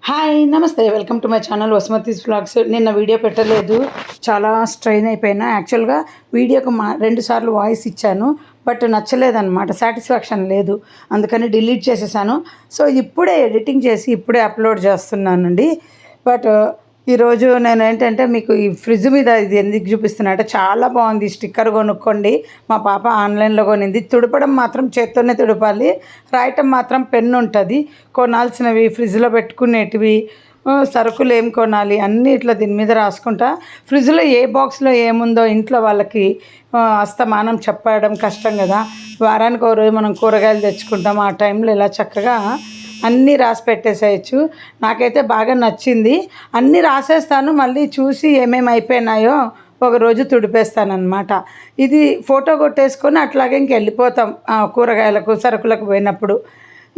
Hi నమస్తే welcome to my channel Vasumathi's vlogs. నిన్న video పెట్టలేదు, చాలా స్ట్రెయిన్ అయిపోయినా. యాక్చువల్గా వీడియోకి 2 సార్లు వాయిస్ ఇచ్చాను, బట్ నచ్చలేదన్నమాట, సాటిస్ఫాక్షన్ లేదు. అందుకని డిలీట్ చేసేసాను. సో ఇప్పుడే ఎడిటింగ్ చేసి ఇప్పుడే అప్లోడ్ చేస్తున్నానండి. బట్ ఈరోజు నేను ఏంటంటే మీకు ఈ ఫ్రిడ్జ్ మీద ఇది ఎందుకు చూపిస్తున్నా అంటే, చాలా బాగుంది. స్టిక్కర్ కొనుక్కోండి, మా పాప ఆన్లైన్లో కొనింది. తుడపడం మాత్రం చేత్తోనే తుడపాలి, రాయటం మాత్రం పెన్ను ఉంటుంది. కొనాల్సినవి, ఫ్రిడ్జ్లో పెట్టుకునేటివి, సరుకులు ఏం కొనాలి అన్నీ ఇట్లా దీని మీద రాసుకుంటా. ఫ్రిడ్జ్లో ఏ బాక్స్లో ఏముందో ఇంట్లో వాళ్ళకి అస్తమానం చెప్పడం కష్టం కదా. వారానికి ఒక రోజు మనం కూరగాయలు తెచ్చుకుంటాం, ఆ టైంలో ఇలా చక్కగా అన్నీ రాసి పెట్టేసేయచ్చు. నాకైతే బాగా నచ్చింది. అన్నీ రాసేస్తాను, మళ్ళీ చూసి ఏమేమి అయిపోయినాయో ఒకరోజు తుడిపేస్తానమాట. ఇది ఫోటో కొట్టేసుకొని అట్లాగే వెళ్ళిపోతాం కూరగాయలకు, సరుకులకు పోయినప్పుడు.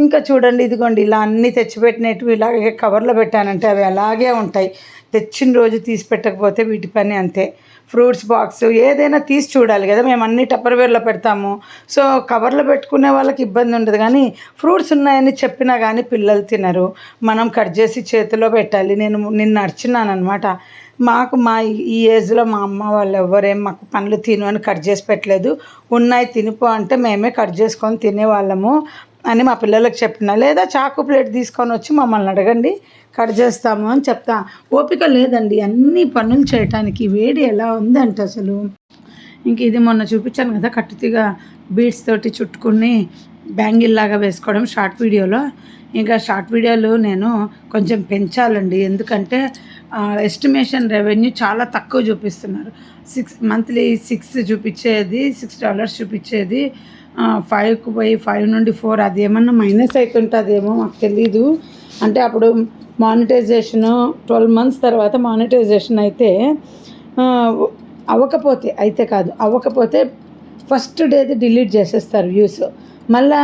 ఇంకా చూడండి, ఇదిగోండి ఇలా అన్నీ తెచ్చిపెట్టినట్టు ఇలాగే కవర్లో పెట్టానంటే అవి అలాగే ఉంటాయి. తెచ్చిన రోజు తీసి పెట్టకపోతే వీటి పని అంతే. ఫ్రూట్స్ బాక్స్ ఏదైనా తీసి చూడాలి కదా, మేము అన్ని టప్పర్వేర్లో పెడతాము. సో కవర్లో పెట్టుకునే వాళ్ళకి ఇబ్బంది ఉండదు, కానీ ఫ్రూట్స్ ఉన్నాయని చెప్పినా కానీ పిల్లలు తినరు. మనం కట్ చేసి చేతిలో పెట్టాలి. నేను నిన్న నడిచినానమాట. మా ఈ ఏజ్లో మా అమ్మ వాళ్ళు ఎవరేం మాకు పండ్లు తిను అని కట్ చేసి పెట్టలేదు. ఉన్నాయి తినిపో అంటే మేమే కట్ చేసుకొని తినేవాళ్ళము అని మా పిల్లలకు చెప్పిన. లేదా చాకు ప్లేట్ తీసుకొని వచ్చి మమ్మల్ని అడగండి, కట్ చేస్తాము అని చెప్తా. ఓపిక లేదండి అన్ని పనులు చేయటానికి. వేడి ఎలా ఉందంటే అసలు. ఇంక ఇది మొన్న చూపించాను కదా, కట్టుతిగా బీడ్స్ తోటి చుట్టుకుని బ్యాంగిల్ లాగా వేసుకోవడం షార్ట్ వీడియోలో. ఇంకా షార్ట్ వీడియోలు నేను కొంచెం పెంచాలండి, ఎందుకంటే ఎస్టిమేషన్ రెవెన్యూ చాలా తక్కువ చూపిస్తున్నారు. మంత్లీ 6 చూపించేది, $6 చూపించేది, 5కు పోయి 5 నుండి 4 అది ఏమన్నా మైనస్ అవుతుంటుందేమో మాకు తెలీదు. అంటే అప్పుడు మానిటైజేషను 12 months తర్వాత మానిటైజేషన్ అయితే అవ్వకపోతే ఫస్ట్ డేది డిలీట్ చేసేస్తారు వ్యూస్, మళ్ళీ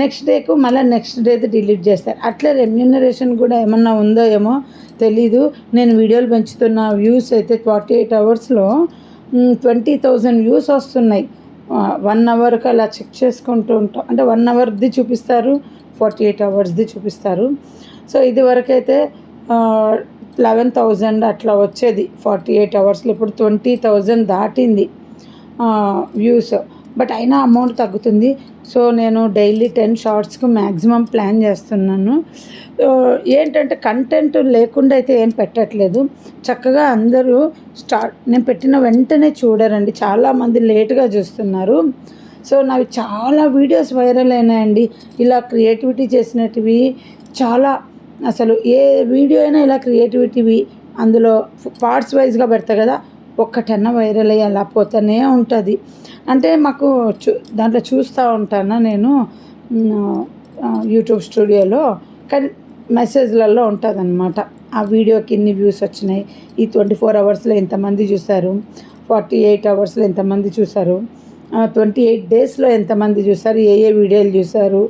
నెక్స్ట్ డేకు నెక్స్ట్ డేది డిలీట్ చేస్తారు. అట్లే రెమ్యూనరేషన్ కూడా ఏమన్నా ఉందో ఏమో తెలీదు. నేను వీడియోలు పెంచుతున్న వ్యూస్ అయితే 48 hours $20,000 వ్యూస్ వస్తున్నాయి. 1 hourకి అలా చెక్ చేసుకుంటూ ఉంటాం. అంటే 1 hourది చూపిస్తారు, 48 hoursది చూపిస్తారు. సో ఇది వరకైతే 11,000 అట్లా వచ్చేది 48 hoursలో. ఇప్పుడు 20,000 దాటింది వ్యూస్. బట్ అయినా అమౌంట్ తగ్గుతుంది. సో నేను డైలీ 10 షార్ట్స్కు మ్యాక్సిమం ప్లాన్ చేస్తున్నాను. ఏంటంటే కంటెంట్ లేకుండా అయితే ఏం పెట్టట్లేదు. చక్కగా అందరూ నేను పెట్టిన వెంటనే చూడరండి, చాలామంది లేట్గా చూస్తున్నారు. సో నావి చాలా వీడియోస్ వైరల్ అయినాయండి. ఇలా క్రియేటివిటీ చేసినటివి చాలా, అసలు ఏ వీడియో అయినా ఇలా క్రియేటివిటీవి అందులో పార్ట్స్ వైజ్గా పెడతా కదా, ఒక్కటన్నా వైరల్ అయ్యి అలా పోతూనే ఉంటుంది. అంటే మాకు దాంట్లో చూస్తూ ఉంటాను నేను యూట్యూబ్ స్టూడియోలో, కానీ మెసేజ్లలో ఉంటుందన్నమాట. ఆ వీడియోకి ఇన్ని వ్యూస్ వచ్చినాయి, ఈ 24 hours ఎంతమంది చూశారు, 48 hours ఎంతమంది చూశారు, 28 days ఎంతమంది చూశారు, ఏ వీడియోలు చూశారు,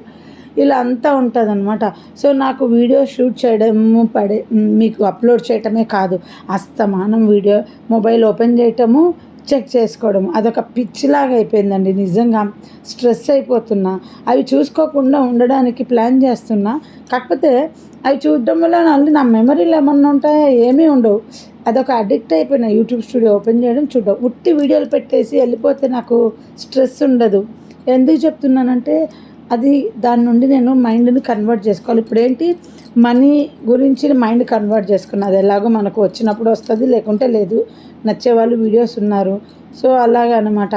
ఇలా అంతా ఉంటుందన్నమాట. సో నాకు వీడియో షూట్ చేయడము మీకు అప్లోడ్ చేయటమే కాదు, అస్తమానం వీడియో మొబైల్ ఓపెన్ చేయటము, చెక్ చేసుకోవడం, అదొక పిచ్చిలాగా అయిపోయిందండి. నిజంగా స్ట్రెస్ అయిపోతున్నా. అవి చూసుకోకుండా ఉండడానికి ప్లాన్ చేస్తున్నా. కాకపోతే అవి చూడడం వల్ల నా మెమరీలు ఏమన్నా ఉంటాయా, ఏమీ ఉండవు. అదొక అడిక్ట్ అయిపోయినా. యూట్యూబ్ స్టూడియో ఓపెన్ చేయడం, చూడడం, ఉట్టి వీడియోలు పెట్టేసి వెళ్ళిపోతే నాకు స్ట్రెస్ ఉండదు. ఎందుకు చెప్తున్నానంటే అది దాని నుండి నేను మైండ్ని కన్వర్ట్ చేసుకోవాలి. ఇప్పుడు ఏంటి, మనీ గురించి మైండ్ కన్వర్ట్ చేసుకున్నా. అది ఎలాగో మనకు వచ్చినప్పుడు వస్తుంది, లేకుంటే లేదు. నచ్చేవాళ్ళు వీడియోస్ ఉన్నారు. సో అలాగనమాట.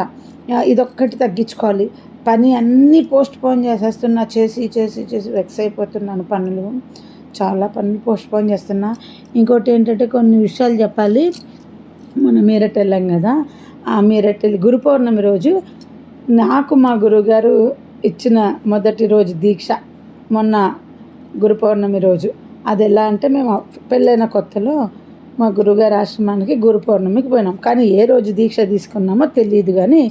ఇదొక్కటి తగ్గించుకోవాలి. పని అన్నీ పోస్ట్ పోన్ చేసేస్తున్నా, చేసి వెక్స్ అయిపోతున్నాను. చాలా పనులు పోస్ట్ పోన్ చేస్తున్నా. ఇంకోటి ఏంటంటే కొన్ని విషయాలు చెప్పాలి. మన మీరట్ వెళ్ళాం కదా, ఆ మీరట్ వెళ్ళి గురు పౌర్ణమి రోజు నాకు మా గురువుగారు ఇచ్చిన మొదటి రోజు దీక్ష మొన్న గురు పౌర్ణమి రోజు. అది ఎలా అంటే, మేము పెళ్ళైన కొత్తలో మా గురుగారి ఆశ్రమానికి గురు పౌర్ణమికి పోయినాం. కానీ ఏ రోజు దీక్ష తీసుకున్నామో తెలియదు, కానీ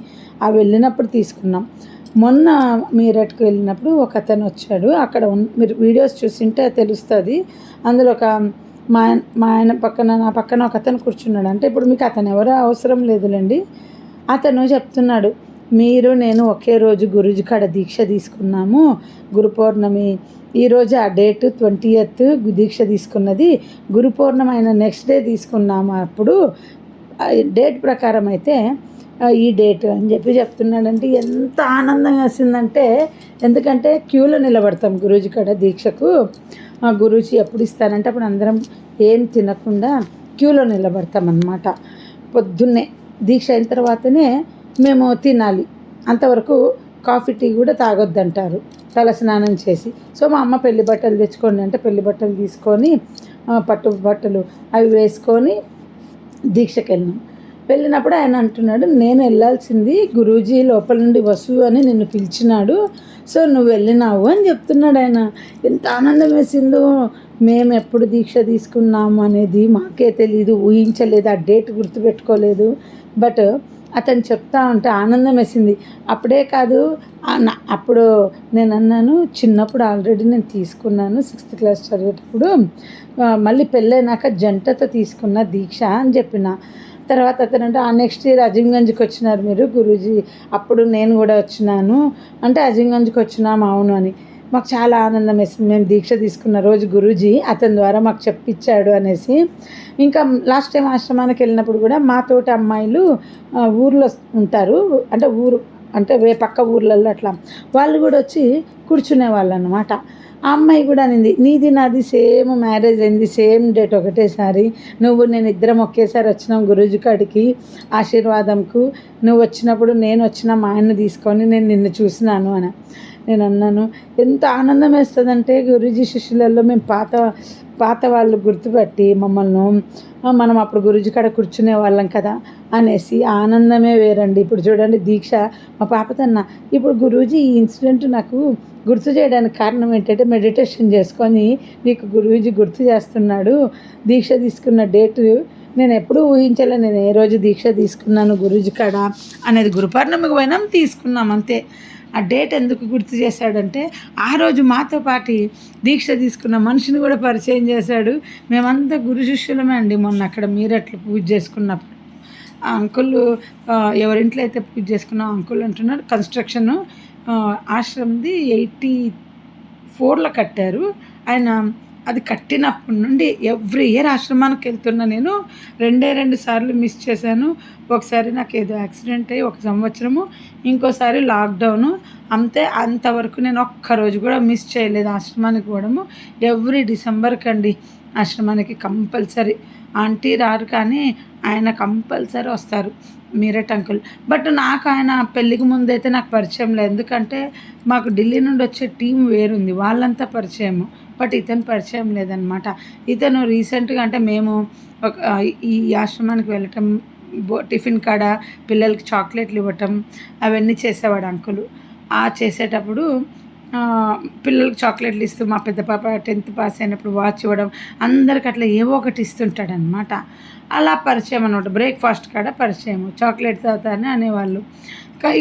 ఆ వెళ్ళినప్పుడు తీసుకున్నాం. మొన్న మీరట్కి వెళ్ళినప్పుడు ఒక అతను వచ్చాడు. అక్కడ మీరు వీడియోస్ చూసింటే తెలుస్తుంది. అందులో ఒక మా ఆయన పక్కన, నా పక్కన ఒక అతను కూర్చున్నాడు. అంటే ఇప్పుడు మీకు అతను ఎవరో అవసరం లేదులేండి. అతను చెప్తున్నాడు, నేను ఒకే రోజు గురుజీ కాడ దీక్ష తీసుకున్నాము. గురు పౌర్ణమి ఈరోజు ఆ డేట్ 20th దీక్ష తీసుకున్నది. గురు పౌర్ణమైన నెక్స్ట్ డే తీసుకున్నాము. అప్పుడు డేట్ ప్రకారం అయితే ఈ డేట్ అని చెప్తున్నాడంటే ఎంత ఆనందం వేసిందంటే, ఎందుకంటే క్యూలో నిలబడతాం గురూజీ కాడ దీక్షకు. గురూజీ ఎప్పుడు ఇస్తారంటే అప్పుడు అందరం ఏం తినకుండా క్యూలో నిలబడతాం అన్నమాట. పొద్దున్నే దీక్ష అయిన తర్వాతనే మేము తినాలి. అంతవరకు కాఫీ టీ కూడా తాగొద్దంటారు తల స్నానం చేసి. సో మా అమ్మ పెళ్లి బట్టలు తెచ్చుకోండి అంటే పెళ్లి బట్టలు తీసుకొని పట్టు బట్టలు అవి వేసుకొని దీక్షకి వెళ్ళినప్పుడు ఆయన అంటున్నాడు, నేను వెళ్ళాల్సింది గురూజీ లోపల నుండి వసు అని నిన్ను పిలిచినాడు, సో నువ్వు వెళ్ళినావు అని చెప్తున్నాడు ఆయన. ఎంత ఆనందం వేసిందో. మేము ఎప్పుడు దీక్ష తీసుకున్నాము అనేది మాకే తెలీదు, ఊహించలేదు, ఆ డేట్ గుర్తుపెట్టుకోలేదు. బట్ అతను చెప్తా ఉంటే ఆనందం వేసింది. అప్పుడే కాదు, అప్పుడు నేను అన్నాను, చిన్నప్పుడు ఆల్రెడీ నేను తీసుకున్నాను 6th క్లాస్ చదివేటప్పుడు, మళ్ళీ పెళ్ళైనాక జంటతో తీసుకున్న దీక్ష అని చెప్పిన. తర్వాత అతను అంటే నెక్స్ట్ ఇయర్ అజింగంజ్కి వచ్చినారు మీరు గురూజీ, అప్పుడు నేను కూడా వచ్చినాను అంటే అజింగంజ్కి వచ్చినాము అవును అని. మాకు చాలా ఆనందం వేసింది. మేము దీక్ష తీసుకున్న రోజు గురూజీ అతని ద్వారా మాకు చెప్పించాడు అనేసి. ఇంకా లాస్ట్ టైం ఆశ్రమానికి వెళ్ళినప్పుడు కూడా మా తోటి అమ్మాయిలు ఊర్లో ఉంటారు, అంటే అంటే పక్క ఊర్లలో అట్లా వాళ్ళు కూడా వచ్చి కూర్చునే వాళ్ళు అన్నమాట. ఆ అమ్మాయి కూడా అనింది, నీది నాది సేమ్ మ్యారేజ్ అయింది, సేమ్ డేట్ ఒకటేసారి, నువ్వు నేను ఇద్దరం ఒకేసారి వచ్చినాం గురూజీ కాడికి ఆశీర్వాదంకు, నువ్వు వచ్చినప్పుడు నేను వచ్చిన మా ఆయన్ని తీసుకొని నేను నిన్ను చూసినాను అని. నేను అన్నాను, ఎంత ఆనందం వేస్తుందంటే గురూజీ శిష్యులలో మేము పాత వాళ్ళు గుర్తుపట్టి మమ్మల్ని, మనం అప్పుడు గురూజీ కాడ కూర్చునే వాళ్ళం కదా అనేసి ఆనందమే వేరండి. ఇప్పుడు చూడండి దీక్ష మా పాపతన్న, ఇప్పుడు గురూజీ ఈ ఇన్సిడెంట్ నాకు గుర్తు చేయడానికి కారణం ఏంటంటే మెడిటేషన్ చేసుకొని నీకు గురూజీ గుర్తు చేస్తున్నాడు. దీక్ష తీసుకున్న డేటు నేను ఎప్పుడూ ఊహించలే, నేను ఏ రోజు దీక్ష తీసుకున్నాను గురూజీ కాడ అనేది. గురు పౌర్ణమికి పోయినాం తీసుకున్నాం అంతే. ఆ డేట్ ఎందుకు గుర్తు చేశాడంటే ఆ రోజు మాతో పాటు దీక్ష తీసుకున్న మనిషిని కూడా పరిచయం చేశాడు. మేమంతా గురు శిష్యులమే అండి. మొన్న అక్కడ మీరట్లు పూజ చేసుకున్నప్పుడు ఆ అంకుల్, ఎవరింట్లో అయితే పూజ చేసుకున్న అంకుల్ అంటున్నాడు, కన్స్ట్రక్షన్ ఆశ్రమంది 84లో కట్టారు ఆయన. అది కట్టినప్పటి నుండి ఎవ్రీ ఇయర్ ఆశ్రమానికి వెళ్తున్నా. నేను 2 సార్లు మిస్ చేశాను. ఒకసారి నాకు ఏదో యాక్సిడెంట్ అయ్యి 1 సంవత్సరము, ఇంకోసారి లాక్డౌను, అంతే. అంతవరకు నేను ఒక్కరోజు కూడా మిస్ చేయలేదు ఆశ్రమానికి పోవడము. ఎవ్రీ డిసెంబర్కి అండి ఆశ్రమానికి కంపల్సరీ. ఆంటీ రారు కానీ ఆయన కంపల్సరీ వస్తారు, మీరట్ అంకుల్. బట్ నాకు ఆయన పెళ్ళికి ముందైతే నాకు పరిచయం లేదు, ఎందుకంటే మాకు ఢిల్లీ నుండి వచ్చే టీం వేరుంది, వాళ్ళంతా పరిచయము. బట్ ఇతను పరిచయం లేదనమాట. ఇతను రీసెంట్గా అంటే మేము ఈ ఆశ్రమానికి వెళ్ళటం, టిఫిన్ కాడ పిల్లలకి చాక్లెట్లు ఇవ్వటం అవన్నీ చేసేవాడు అంకులు. చేసేటప్పుడు పిల్లలకి చాక్లెట్లు ఇస్తూ, మా పెద్ద పాప 10th పాస్ అయినప్పుడు వాచ్ ఇవ్వడం, అందరికి అట్లా ఏవో ఒకటి ఇస్తుంటాడనమాట. అలా పరిచయం అనమాట. బ్రేక్ఫాస్ట్ కాడ పరిచయం, చాక్లెట్ తాగుతారని అనేవాళ్ళు.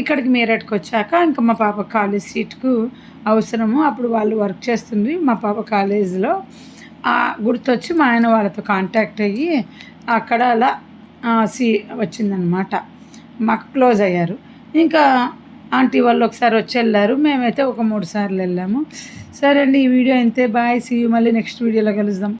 ఇక్కడికి మీరట్కి వచ్చాక ఇంకా మా పాప కాలేజ్ సీట్కు అవసరము, అప్పుడు వాళ్ళు వర్క్ చేస్తుంది మా పాప కాలేజీలో. గుర్తొచ్చి మా ఆయన వాళ్ళతో కాంటాక్ట్ అయ్యి అక్కడ అలా వచ్చిందనమాట. మాకు క్లోజ్ అయ్యారు. ఇంకా ఆంటీ వాళ్ళు ఒకసారి వచ్చి వెళ్ళారు, మేమైతే ఒక 3 సార్లు వెళ్ళాము. సరే అండి, ఈ వీడియో అంతే. Bye, see you. మళ్ళీ నెక్స్ట్ వీడియోలో కలుద్దాం.